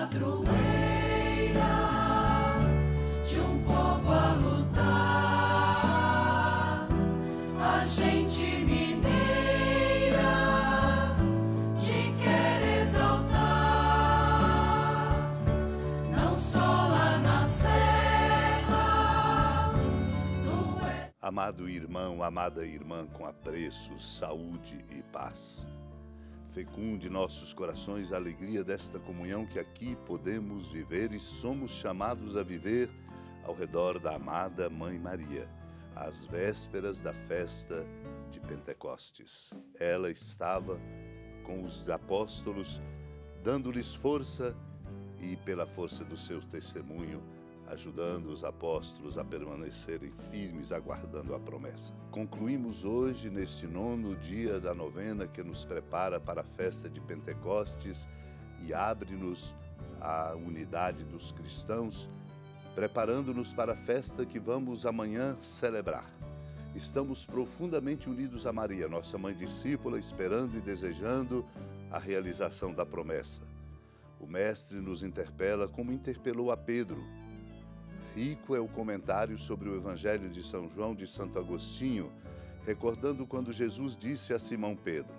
padroeira de um povo a lutar, a gente mineira te quer exaltar, não só lá na serra. Amado irmão, amada irmã, com apreço, saúde e paz. Fecunde nossos corações a alegria desta comunhão que aqui podemos viver e somos chamados a viver ao redor da amada Mãe Maria, às vésperas da festa de Pentecostes. Ela estava com os apóstolos, dando-lhes força e, pela força do seu testemunho, ajudando os apóstolos a permanecerem firmes, aguardando a promessa. Concluímos hoje, neste 9º dia da novena que nos prepara para a festa de Pentecostes e abre-nos a unidade dos cristãos, preparando-nos para a festa que vamos amanhã celebrar. Estamos profundamente unidos a Maria, nossa mãe discípula, esperando e desejando a realização da promessa. O Mestre nos interpela como interpelou a Pedro. Rico é o comentário sobre o Evangelho de São João de Santo Agostinho, recordando quando Jesus disse a Simão Pedro: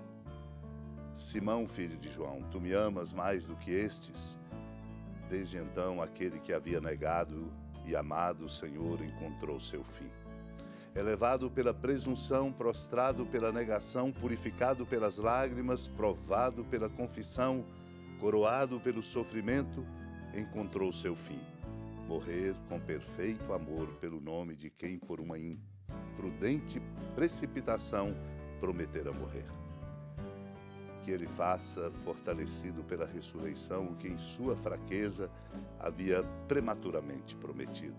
Simão, filho de João, tu me amas mais do que estes? Desde então, aquele que havia negado e amado o Senhor encontrou seu fim. Elevado pela presunção, prostrado pela negação, purificado pelas lágrimas, provado pela confissão, coroado pelo sofrimento, encontrou seu fim. Morrer com perfeito amor pelo nome de quem, por uma imprudente precipitação, prometera morrer. Que ele faça, fortalecido pela ressurreição, o que em sua fraqueza havia prematuramente prometido.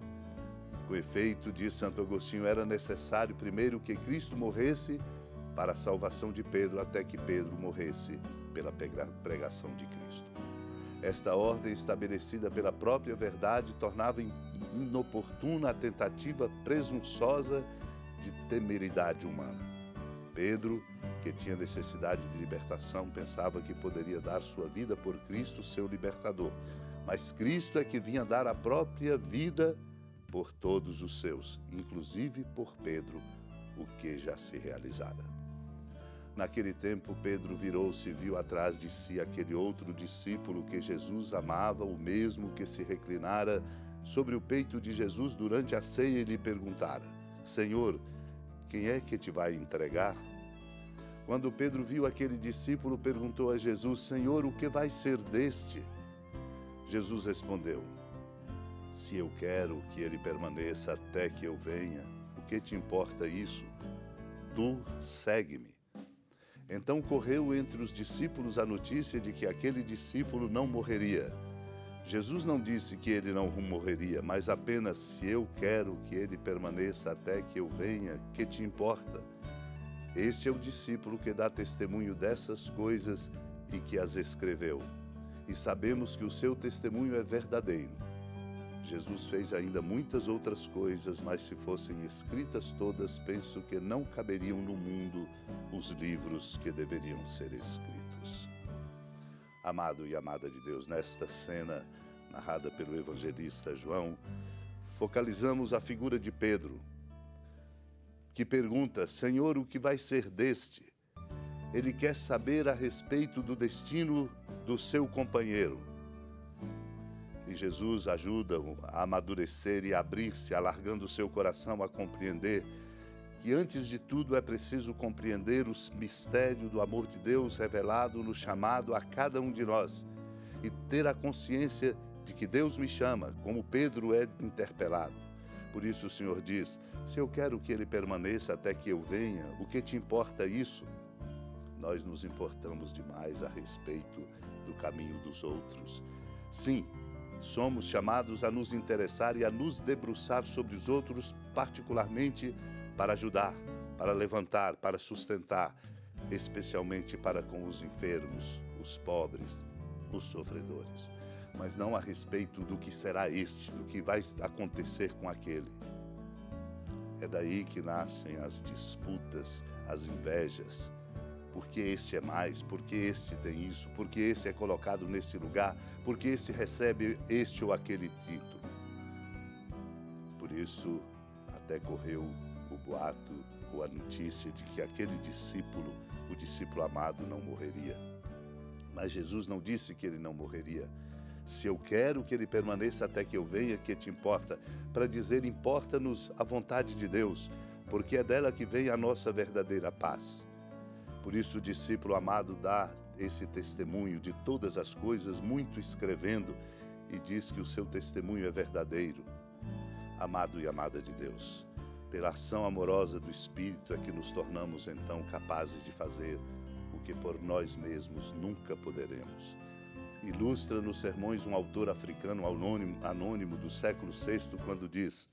Com efeito, diz Santo Agostinho, era necessário primeiro que Cristo morresse para a salvação de Pedro, até que Pedro morresse pela pregação de Cristo. Esta ordem, estabelecida pela própria verdade, tornava inoportuna a tentativa presunçosa de temeridade humana. Pedro, que tinha necessidade de libertação, pensava que poderia dar sua vida por Cristo, seu libertador. Mas Cristo é que vinha dar a própria vida por todos os seus, inclusive por Pedro, o que já se realizara. Naquele tempo, Pedro virou-se e viu atrás de si aquele outro discípulo que Jesus amava, o mesmo que se reclinara sobre o peito de Jesus durante a ceia e lhe perguntara: Senhor, quem é que te vai entregar? Quando Pedro viu aquele discípulo, perguntou a Jesus: Senhor, o que vai ser deste? Jesus respondeu: Se eu quero que ele permaneça até que eu venha, o que te importa isso? Tu segue-me. Então correu entre os discípulos a notícia de que aquele discípulo não morreria. Jesus não disse que ele não morreria, mas apenas: se eu quero que ele permaneça até que eu venha, que te importa? Este é o discípulo que dá testemunho dessas coisas e que as escreveu. E sabemos que o seu testemunho é verdadeiro. Jesus fez ainda muitas outras coisas, mas se fossem escritas todas, penso que não caberiam no mundo os livros que deveriam ser escritos. Amado e amada de Deus, nesta cena narrada pelo evangelista João, focalizamos a figura de Pedro, que pergunta: Senhor, o que vai ser deste? Ele quer saber a respeito do destino do seu companheiro. E Jesus ajuda-o a amadurecer e abrir-se, alargando seu coração a compreender que, antes de tudo, é preciso compreender o mistério do amor de Deus revelado no chamado a cada um de nós e ter a consciência de que Deus me chama, como Pedro é interpelado. Por isso o Senhor diz: se eu quero que ele permaneça até que eu venha, o que te importa isso? Nós nos importamos demais a respeito do caminho dos outros. Sim, somos chamados a nos interessar e a nos debruçar sobre os outros, particularmente para ajudar, para levantar, para sustentar, especialmente para com os enfermos, os pobres, os sofredores. Mas não a respeito do que será este, do que vai acontecer com aquele. É daí que nascem as disputas, as invejas. porque este é mais, porque este tem isso, porque este é colocado nesse lugar, porque este recebe este ou aquele título. Por isso, até correu o boato ou a notícia de que aquele discípulo, o discípulo amado, não morreria. Mas Jesus não disse que ele não morreria. Se eu quero que ele permaneça até que eu venha, que te importa? Para dizer, importa-nos a vontade de Deus, porque é dela que vem a nossa verdadeira paz. Por isso o discípulo amado dá esse testemunho de todas as coisas, muito escrevendo, e diz que o seu testemunho é verdadeiro. Amado e amada de Deus, pela ação amorosa do Espírito é que nos tornamos então capazes de fazer o que por nós mesmos nunca poderemos. Ilustra nos sermões um autor africano anônimo do século VI, quando diz: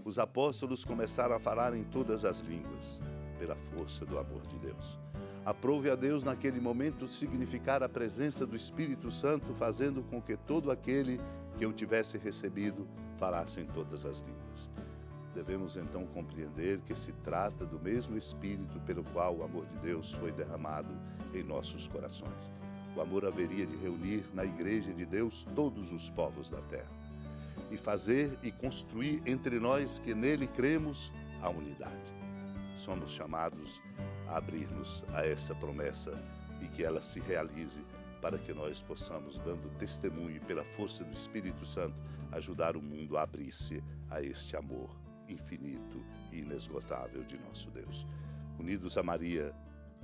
os apóstolos começaram a falar em todas as línguas, pela força do amor de Deus. Aprove a Deus naquele momento significar a presença do Espírito Santo, fazendo com que todo aquele que eu tivesse recebido falasse em todas as línguas. Devemos então compreender que se trata do mesmo Espírito pelo qual o amor de Deus foi derramado em nossos corações. O amor haveria de reunir na Igreja de Deus todos os povos da terra e fazer e construir entre nós que nele cremos a unidade. Somos chamados a abrir-nos a essa promessa e que ela se realize para que nós possamos, dando testemunho e pela força do Espírito Santo, ajudar o mundo a abrir-se a este amor infinito e inesgotável de nosso Deus. Unidos a Maria,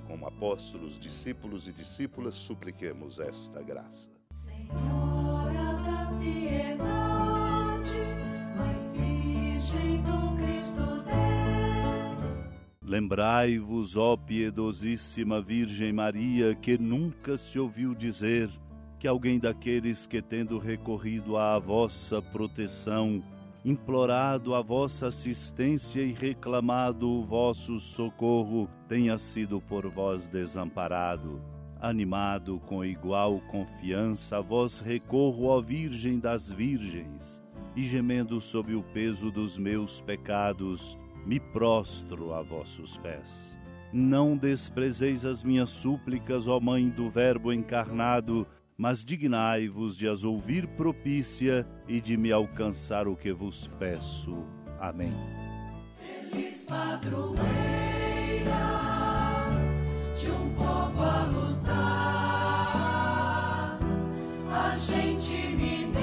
como apóstolos, discípulos e discípulas, supliquemos esta graça. Senhora da piedade, Mãe Virgem do Cristo Deus. Lembrai-vos, ó piedosíssima Virgem Maria, que nunca se ouviu dizer que alguém daqueles que, tendo recorrido à vossa proteção, implorado a vossa assistência e reclamado o vosso socorro, tenha sido por vós desamparado. Animado com igual confiança, a vós recorro, ó Virgem das Virgens, e gemendo sob o peso dos meus pecados, me prostro a vossos pés. Não desprezeis as minhas súplicas, ó Mãe do Verbo encarnado, mas dignai-vos de as ouvir propícia e de me alcançar o que vos peço. Amém. Feliz padroeira de um povo a lutar, a gente mineira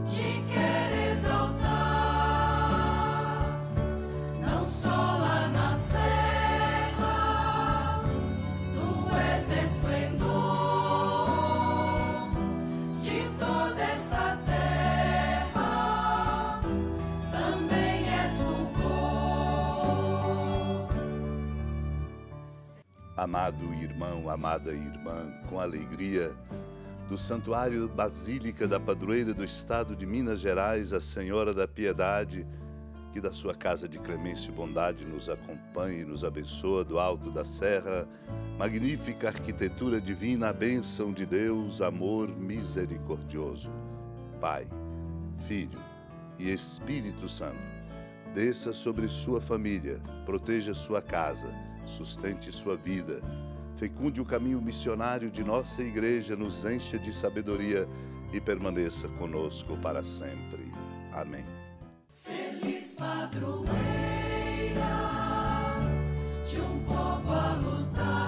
te quer exaltar, não só lá na serra, tu és esplendor de toda esta terra, também és fulgor. Amado irmão, amada irmã, com alegria, do Santuário Basílica da Padroeira do Estado de Minas Gerais, a Senhora da Piedade, que da sua casa de clemência e bondade nos acompanhe e nos abençoa do alto da serra, magnífica arquitetura divina, a bênção de Deus, amor misericordioso. Pai, Filho e Espírito Santo, desça sobre sua família, proteja sua casa, sustente sua vida, fecunde o caminho missionário de nossa igreja, nos encha de sabedoria e permaneça conosco para sempre. Amém. Feliz padroeira de um povo a lutar.